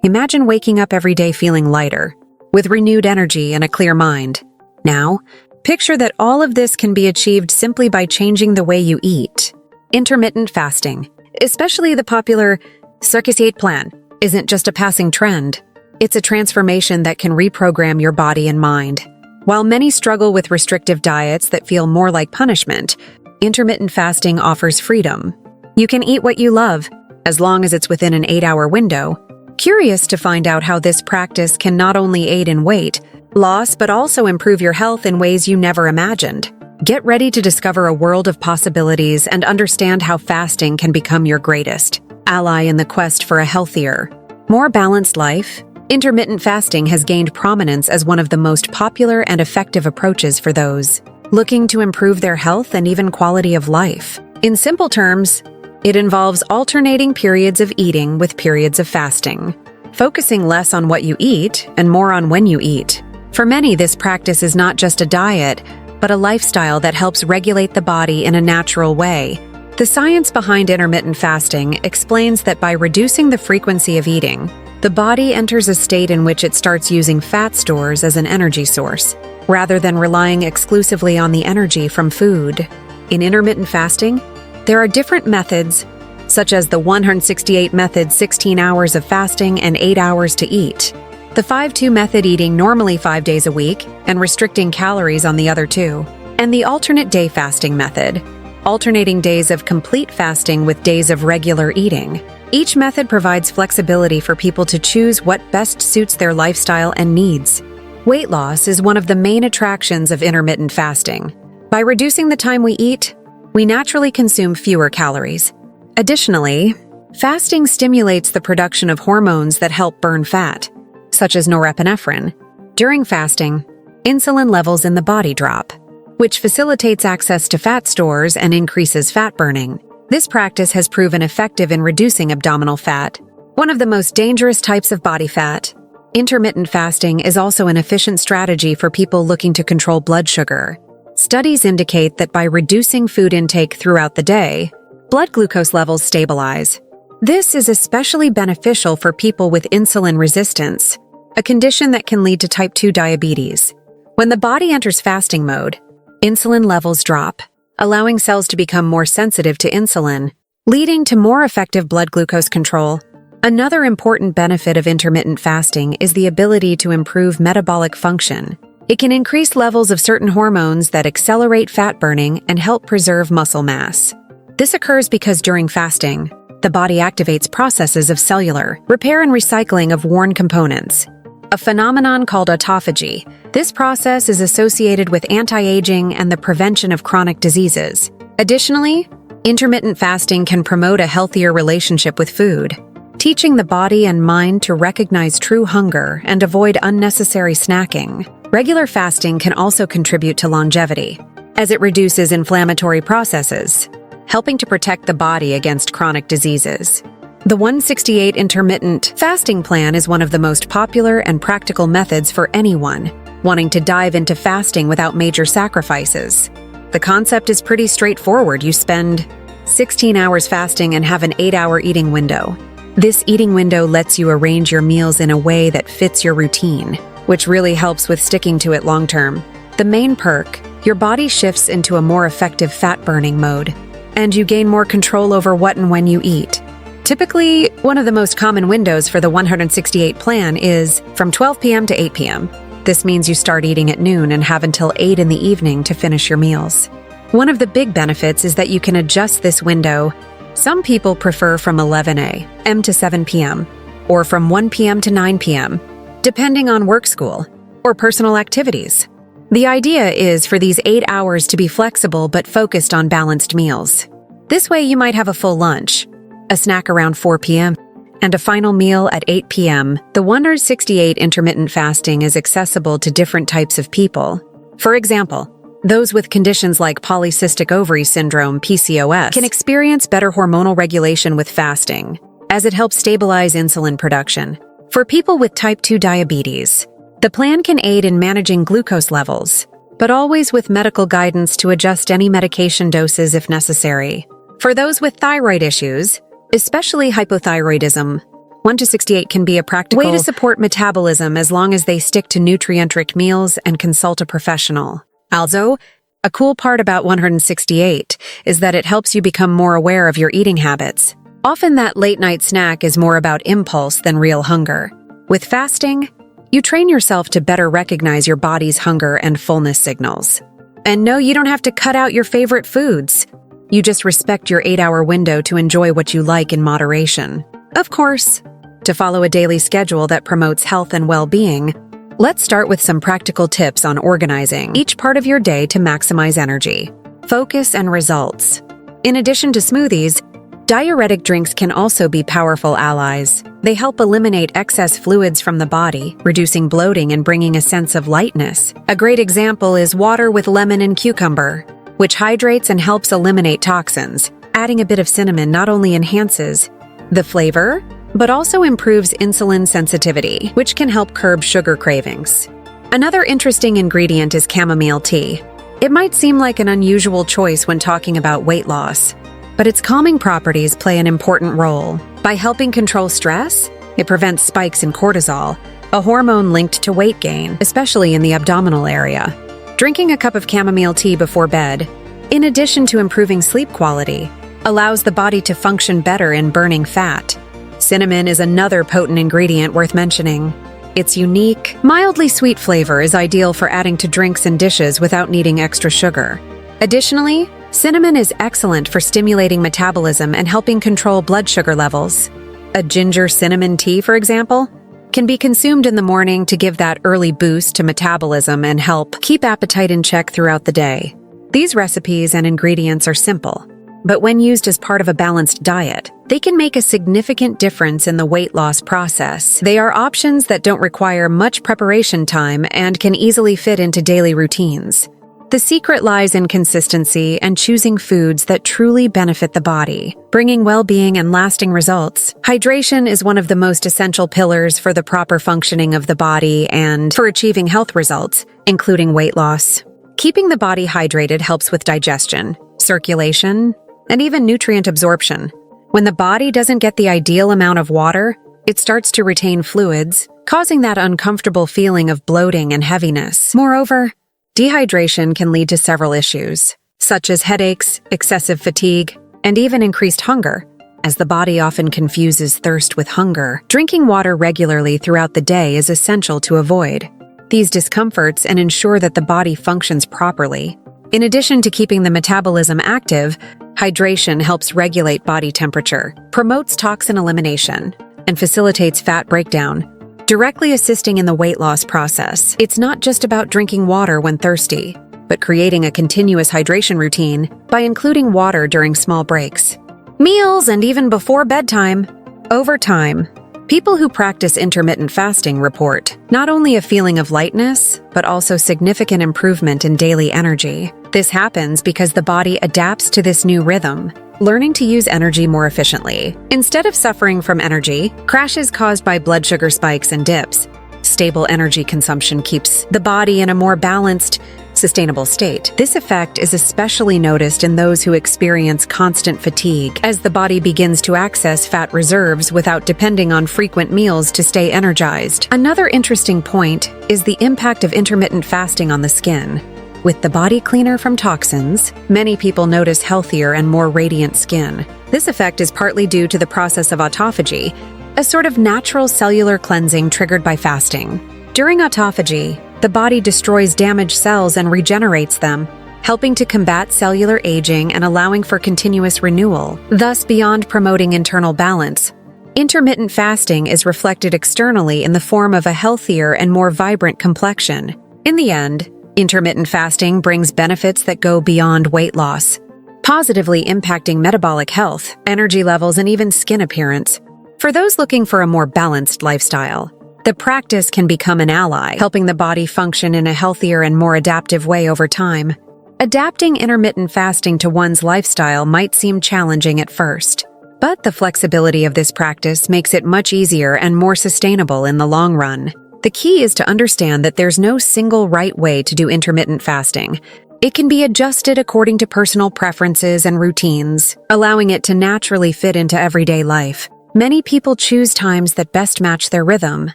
Imagine waking up every day feeling lighter, with renewed energy and a clear mind. Now, picture that all of this can be achieved simply by changing the way you eat. Intermittent fasting, especially the popular Circasiate plan, isn't just a passing trend. It's a transformation that can reprogram your body and mind. While many struggle with restrictive diets that feel more like punishment, intermittent fasting offers freedom. You can eat what you love, as long as it's within an 8-hour window. Curious to find out how this practice can not only aid in weight loss but also improve your health in ways you never imagined. Get ready to discover a world of possibilities and understand how fasting can become your greatest ally in the quest for a healthier, more balanced life. Intermittent fasting has gained prominence as one of the most popular and effective approaches for those looking to improve their health and even quality of life. In simple terms, it involves alternating periods of eating with periods of fasting, focusing less on what you eat and more on when you eat. For many, this practice is not just a diet, but a lifestyle that helps regulate the body in a natural way. The science behind intermittent fasting explains that by reducing the frequency of eating, the body enters a state in which it starts using fat stores as an energy source, rather than relying exclusively on the energy from food. In intermittent fasting, there are different methods, such as the 168 method, 16 hours of fasting and 8 hours to eat. The 5-2 method, eating normally 5 days a week and restricting calories on the other 2. And the alternate day fasting method, alternating days of complete fasting with days of regular eating. Each method provides flexibility for people to choose what best suits their lifestyle and needs. Weight loss is one of the main attractions of intermittent fasting. By reducing the time we eat, we naturally consume fewer calories. Additionally, fasting stimulates the production of hormones that help burn fat, such as norepinephrine. During fasting, insulin levels in the body drop, which facilitates access to fat stores and increases fat burning. This practice has proven effective in reducing abdominal fat, one of the most dangerous types of body fat. Intermittent fasting is also an efficient strategy for people looking to control blood sugar. Studies indicate that by reducing food intake throughout the day, blood glucose levels stabilize. This is especially beneficial for people with insulin resistance, a condition that can lead to type 2 diabetes. When the body enters fasting mode, insulin levels drop, allowing cells to become more sensitive to insulin, leading to more effective blood glucose control. Another important benefit of intermittent fasting is the ability to improve metabolic function. It can increase levels of certain hormones that accelerate fat burning and help preserve muscle mass. This occurs because during fasting, the body activates processes of cellular repair and recycling of worn components, a phenomenon called autophagy. This process is associated with anti-aging and the prevention of chronic diseases. Additionally, intermittent fasting can promote a healthier relationship with food, teaching the body and mind to recognize true hunger and avoid unnecessary snacking. Regular fasting can also contribute to longevity, as it reduces inflammatory processes, helping to protect the body against chronic diseases. The 168 intermittent fasting plan is one of the most popular and practical methods for anyone wanting to dive into fasting without major sacrifices. The concept is pretty straightforward. You spend 16 hours fasting and have an 8-hour eating window. This eating window lets you arrange your meals in a way that fits your routine, which really helps with sticking to it long term. The main perk: your body shifts into a more effective fat-burning mode, and you gain more control over what and when you eat. Typically, one of the most common windows for the 168 plan is from 12 p.m. to 8 p.m. This means you start eating at noon and have until 8 in the evening to finish your meals. One of the big benefits is that you can adjust this window. Some people prefer from 11 a.m. to 7 p.m., or from 1 p.m. to 9 p.m., depending on work, school, or personal activities. The idea is for these 8 hours to be flexible but focused on balanced meals. This way you might have a full lunch, a snack around 4 p.m., and a final meal at 8 p.m. The 168 intermittent fasting is accessible to different types of people. For example, those with conditions like polycystic ovary syndrome, PCOS, can experience better hormonal regulation with fasting, as it helps stabilize insulin production. For people with type 2 diabetes, the plan can aid in managing glucose levels, but always with medical guidance to adjust any medication doses if necessary. For those with thyroid issues, especially hypothyroidism, 1 to 68 can be a practical way to support metabolism as long as they stick to nutrient-rich meals and consult a professional. Also, a cool part about 168 is that it helps you become more aware of your eating habits. Often that late-night snack is more about impulse than real hunger. With fasting, you train yourself to better recognize your body's hunger and fullness signals. And no, you don't have to cut out your favorite foods. You just respect your 8-hour window to enjoy what you like in moderation. Of course, to follow a daily schedule that promotes health and well-being, let's start with some practical tips on organizing each part of your day to maximize energy, focus, and results. In addition to smoothies, diuretic drinks can also be powerful allies. They help eliminate excess fluids from the body, reducing bloating and bringing a sense of lightness. A great example is water with lemon and cucumber, which hydrates and helps eliminate toxins. Adding a bit of cinnamon not only enhances the flavor, but also improves insulin sensitivity, which can help curb sugar cravings. Another interesting ingredient is chamomile tea. It might seem like an unusual choice when talking about weight loss, but its calming properties play an important role. By helping control stress, it prevents spikes in cortisol, a hormone linked to weight gain, especially in the abdominal area. Drinking a cup of chamomile tea before bed, in addition to improving sleep quality, allows the body to function better in burning fat. Cinnamon is another potent ingredient worth mentioning. Its unique, mildly sweet flavor is ideal for adding to drinks and dishes without needing extra sugar. Additionally, cinnamon is excellent for stimulating metabolism and helping control blood sugar levels. A ginger cinnamon tea, for example, can be consumed in the morning to give that early boost to metabolism and help keep appetite in check throughout the day. These recipes and ingredients are simple, but when used as part of a balanced diet, they can make a significant difference in the weight loss process. They are options that don't require much preparation time and can easily fit into daily routines. The secret lies in consistency and choosing foods that truly benefit the body, bringing well-being and lasting results. Hydration is one of the most essential pillars for the proper functioning of the body and for achieving health results, including weight loss. Keeping the body hydrated helps with digestion, circulation, and even nutrient absorption. When the body doesn't get the ideal amount of water, it starts to retain fluids, causing that uncomfortable feeling of bloating and heaviness. Moreover, dehydration can lead to several issues, such as headaches, excessive fatigue, and even increased hunger, as the body often confuses thirst with hunger. Drinking water regularly throughout the day is essential to avoid these discomforts and ensure that the body functions properly. In addition to keeping the metabolism active, hydration helps regulate body temperature, promotes toxin elimination, and facilitates fat breakdown, directly assisting in the weight loss process. It's not just about drinking water when thirsty, but creating a continuous hydration routine by including water during small breaks, meals, and even before bedtime. Over time, people who practice intermittent fasting report not only a feeling of lightness, but also significant improvement in daily energy. This happens because the body adapts to this new rhythm, learning to use energy more efficiently. Instead of suffering from energy crashes caused by blood sugar spikes and dips, stable energy consumption keeps the body in a more balanced, sustainable state. This effect is especially noticed in those who experience constant fatigue, as the body begins to access fat reserves without depending on frequent meals to stay energized. Another interesting point is the impact of intermittent fasting on the skin. With the body cleaner from toxins, many people notice healthier and more radiant skin. This effect is partly due to the process of autophagy, a sort of natural cellular cleansing triggered by fasting. During autophagy, the body destroys damaged cells and regenerates them, helping to combat cellular aging and allowing for continuous renewal. Thus, beyond promoting internal balance, intermittent fasting is reflected externally in the form of a healthier and more vibrant complexion. In the end, intermittent fasting brings benefits that go beyond weight loss, positively impacting metabolic health, energy levels, and even skin appearance. For those looking for a more balanced lifestyle, the practice can become an ally, helping the body function in a healthier and more adaptive way over time. Adapting intermittent fasting to one's lifestyle might seem challenging at first, but the flexibility of this practice makes it much easier and more sustainable in the long run. The key is to understand that there's no single right way to do intermittent fasting. It can be adjusted according to personal preferences and routines, allowing it to naturally fit into everyday life. Many people choose times that best match their rhythm.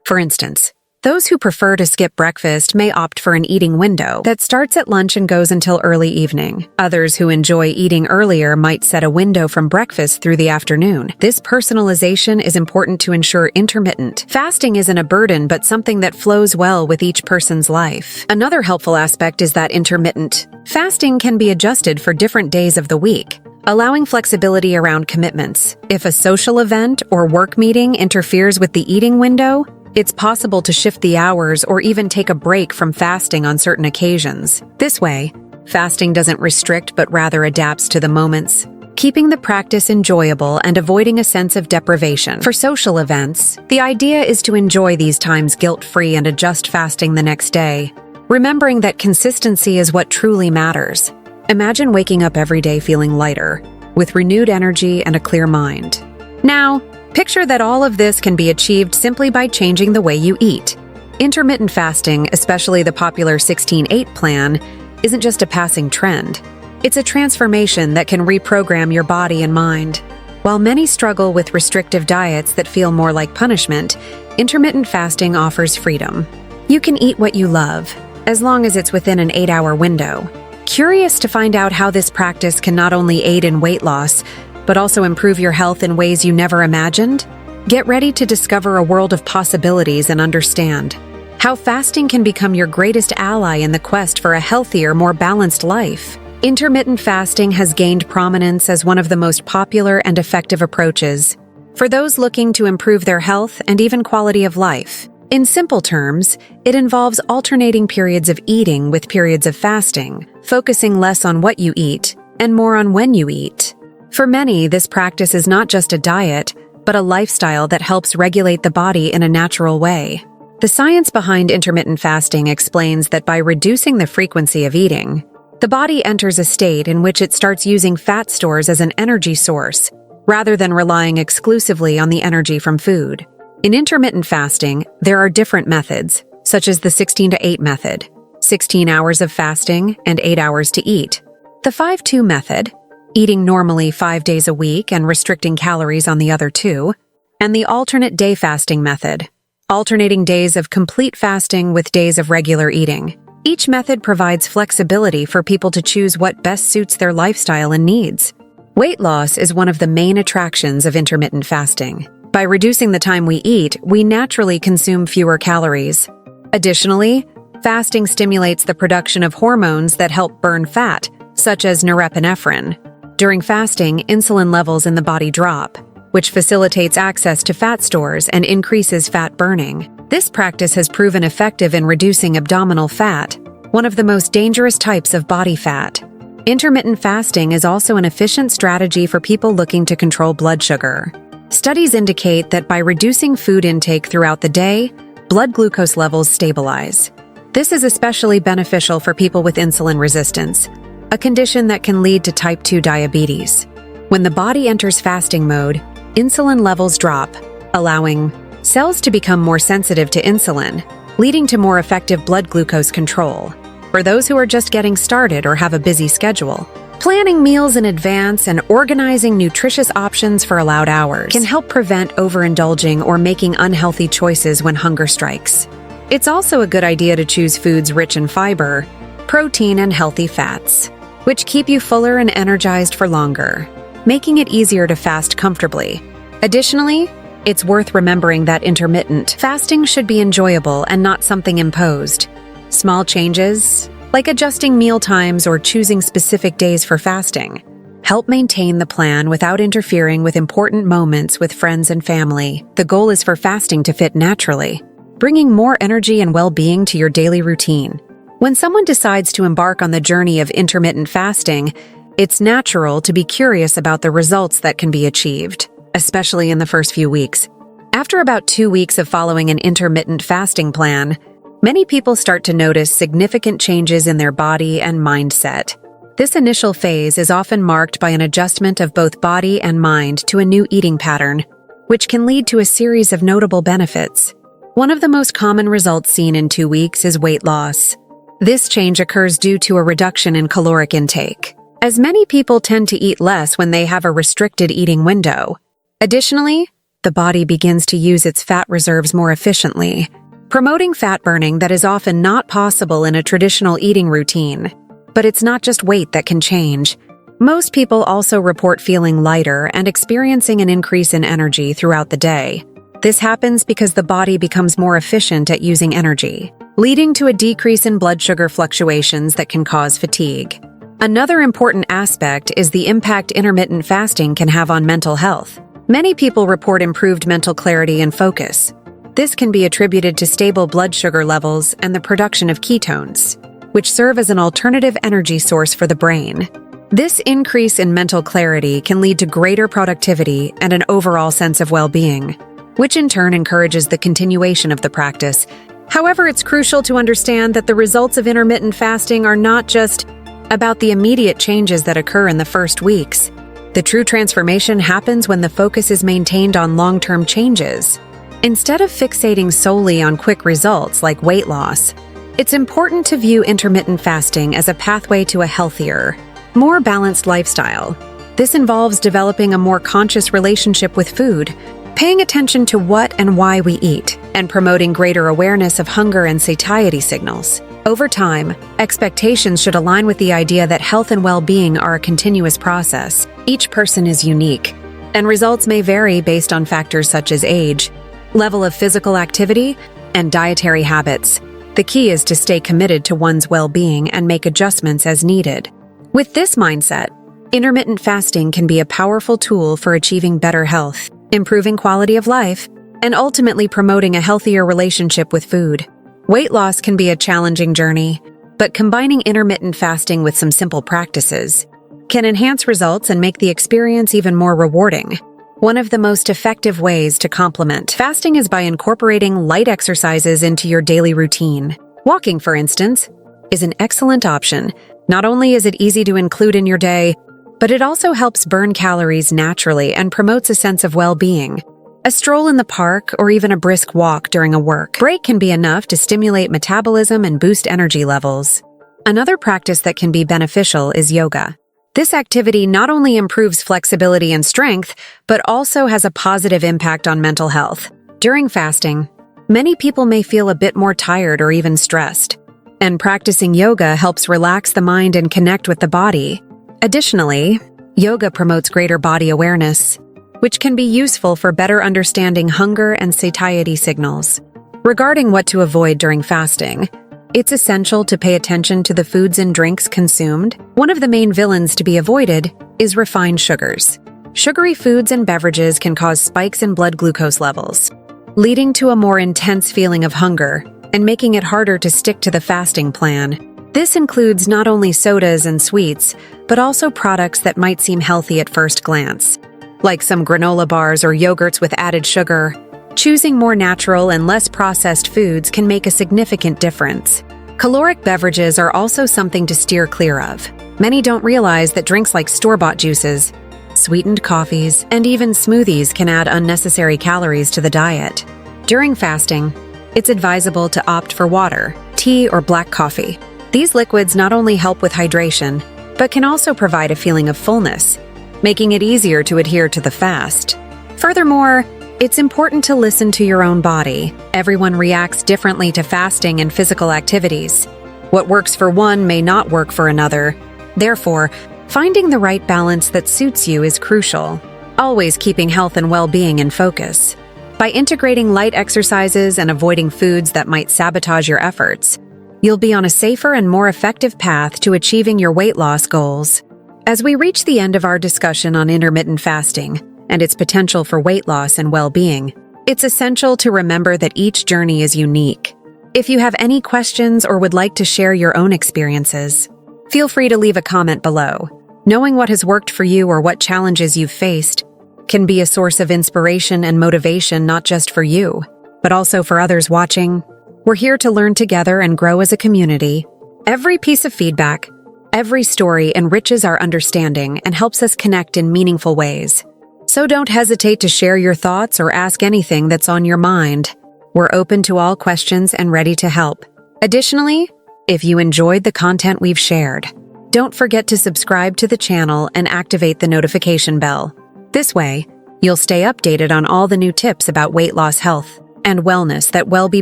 For instance, those who prefer to skip breakfast may opt for an eating window that starts at lunch and goes until early evening. Others who enjoy eating earlier might set a window from breakfast through the afternoon. This personalization is important to ensure intermittent fasting isn't a burden but something that flows well with each person's life. Another helpful aspect is that intermittent fasting can be adjusted for different days of the week, allowing flexibility around commitments. If a social event or work meeting interferes with the eating window, it's possible to shift the hours or even take a break from fasting on certain occasions. This way, fasting doesn't restrict but rather adapts to the moments, keeping the practice enjoyable and avoiding a sense of deprivation. For social events, the idea is to enjoy these times guilt-free and adjust fasting the next day, remembering that consistency is what truly matters. Imagine waking up every day feeling lighter, with renewed energy and a clear mind. Now, picture that all of this can be achieved simply by changing the way you eat. Intermittent fasting, especially the popular 16-8 plan, isn't just a passing trend. It's a transformation that can reprogram your body and mind. While many struggle with restrictive diets that feel more like punishment, intermittent fasting offers freedom. You can eat what you love, as long as it's within an 8-hour window. Curious to find out how this practice can not only aid in weight loss, but also improve your health in ways you never imagined? Get ready to discover a world of possibilities and understand how fasting can become your greatest ally in the quest for a healthier, more balanced life. Intermittent fasting has gained prominence as one of the most popular and effective approaches for those looking to improve their health and even quality of life. In simple terms, it involves alternating periods of eating with periods of fasting, focusing less on what you eat and more on when you eat. For many, this practice is not just a diet, but a lifestyle that helps regulate the body in a natural way. The science behind intermittent fasting explains that by reducing the frequency of eating, the body enters a state in which it starts using fat stores as an energy source, rather than relying exclusively on the energy from food. In intermittent fasting, there are different methods, such as the 16-8 method, 16 hours of fasting and 8 hours to eat. The 5-2 method, eating normally 5 days a week and restricting calories on the other 2, and the alternate day fasting method, alternating days of complete fasting with days of regular eating. Each method provides flexibility for people to choose what best suits their lifestyle and needs. Weight loss is one of the main attractions of intermittent fasting. By reducing the time we eat, we naturally consume fewer calories. Additionally, fasting stimulates the production of hormones that help burn fat, such as norepinephrine. During fasting, insulin levels in the body drop, which facilitates access to fat stores and increases fat burning. This practice has proven effective in reducing abdominal fat, one of the most dangerous types of body fat. Intermittent fasting is also an efficient strategy for people looking to control blood sugar. Studies indicate that by reducing food intake throughout the day, blood glucose levels stabilize. This is especially beneficial for people with insulin resistance, a condition that can lead to type 2 diabetes. When the body enters fasting mode, insulin levels drop, allowing cells to become more sensitive to insulin, leading to more effective blood glucose control. For those who are just getting started or have a busy schedule, planning meals in advance and organizing nutritious options for allowed hours can help prevent overindulging or making unhealthy choices when hunger strikes. It's also a good idea to choose foods rich in fiber, protein, and healthy fats, which keep you fuller and energized for longer, making it easier to fast comfortably. Additionally, it's worth remembering that intermittent fasting should be enjoyable and not something imposed. Small changes, like adjusting meal times or choosing specific days for fasting, help maintain the plan without interfering with important moments with friends and family. The goal is for fasting to fit naturally, bringing more energy and well-being to your daily routine. When someone decides to embark on the journey of intermittent fasting, it's natural to be curious about the results that can be achieved, especially in the first few weeks. After about 2 weeks of following an intermittent fasting plan, many people start to notice significant changes in their body and mindset. This initial phase is often marked by an adjustment of both body and mind to a new eating pattern, which can lead to a series of notable benefits. One of the most common results seen in 2 weeks is weight loss. This change occurs due to a reduction in caloric intake, as many people tend to eat less when they have a restricted eating window. Additionally, the body begins to use its fat reserves more efficiently, promoting fat burning that is often not possible in a traditional eating routine. But it's not just weight that can change. Most people also report feeling lighter and experiencing an increase in energy throughout the day. This happens because the body becomes more efficient at using energy, leading to a decrease in blood sugar fluctuations that can cause fatigue. Another important aspect is the impact intermittent fasting can have on mental health. Many people report improved mental clarity and focus. This can be attributed to stable blood sugar levels and the production of ketones, which serve as an alternative energy source for the brain. This increase in mental clarity can lead to greater productivity and an overall sense of well-being, which in turn encourages the continuation of the practice. However, it's crucial to understand that the results of intermittent fasting are not just about the immediate changes that occur in the first weeks. The true transformation happens when the focus is maintained on long-term changes. Instead of fixating solely on quick results like weight loss, it's important to view intermittent fasting as a pathway to a healthier, more balanced lifestyle. This involves developing a more conscious relationship with food, paying attention to what and why we eat, and promoting greater awareness of hunger and satiety signals. Over time, expectations should align with the idea that health and well-being are a continuous process. Each person is unique, and results may vary based on factors such as age, level of physical activity, and dietary habits. The key is to stay committed to one's well-being and make adjustments as needed. With this mindset, intermittent fasting can be a powerful tool for achieving better health, improving quality of life, and ultimately promoting a healthier relationship with food. Weight loss can be a challenging journey, but combining intermittent fasting with some simple practices can enhance results and make the experience even more rewarding. One of the most effective ways to complement fasting is by incorporating light exercises into your daily routine. Walking, for instance, is an excellent option. Not only is it easy to include in your day, but it also helps burn calories naturally and promotes a sense of well-being. A stroll in the park or even a brisk walk during a work break can be enough to stimulate metabolism and boost energy levels. Another practice that can be beneficial is yoga. This activity not only improves flexibility and strength, but also has a positive impact on mental health. During fasting, many people may feel a bit more tired or even stressed, and practicing yoga helps relax the mind and connect with the body. Additionally, yoga promotes greater body awareness, which can be useful for better understanding hunger and satiety signals. Regarding what to avoid during fasting, it's essential to pay attention to the foods and drinks consumed. One of the main villains to be avoided is refined sugars. Sugary foods and beverages can cause spikes in blood glucose levels, leading to a more intense feeling of hunger and making it harder to stick to the fasting plan. This includes not only sodas and sweets, but also products that might seem healthy at first glance, like some granola bars or yogurts with added sugar. Choosing more natural and less processed foods can make a significant difference. Caloric beverages are also something to steer clear of. Many don't realize that drinks like store-bought juices, sweetened coffees, and even smoothies can add unnecessary calories to the diet. During fasting, it's advisable to opt for water, tea, or black coffee. These liquids not only help with hydration, but can also provide a feeling of fullness, making it easier to adhere to the fast. Furthermore, it's important to listen to your own body. Everyone reacts differently to fasting and physical activities. What works for one may not work for another. Therefore, finding the right balance that suits you is crucial, always keeping health and well-being in focus. By integrating light exercises and avoiding foods that might sabotage your efforts, you'll be on a safer and more effective path to achieving your weight loss goals. As we reach the end of our discussion on intermittent fasting and its potential for weight loss and well-being, it's essential to remember that each journey is unique. If you have any questions or would like to share your own experiences, feel free to leave a comment below. Knowing what has worked for you or what challenges you've faced can be a source of inspiration and motivation not just for you, but also for others watching. We're here to learn together and grow as a community. Every piece of feedback, every story enriches our understanding and helps us connect in meaningful ways. So don't hesitate to share your thoughts or ask anything that's on your mind. We're open to all questions and ready to help. Additionally, if you enjoyed the content we've shared, don't forget to subscribe to the channel and activate the notification bell. This way, You'll stay updated on all the new tips about weight loss, health, and wellness that we'll be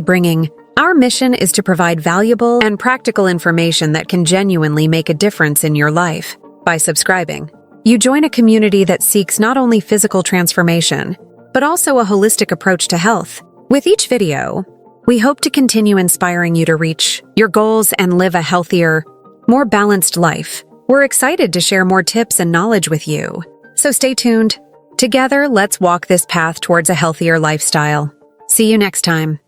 bringing. Our mission is to provide valuable and practical information that can genuinely make a difference in your life. By subscribing, you join a community that seeks not only physical transformation, but also a holistic approach to health. With each video, we hope to continue inspiring you to reach your goals and live a healthier, more balanced life. We're excited to share more tips and knowledge with you. So stay tuned. Together, let's walk this path towards a healthier lifestyle. See you next time.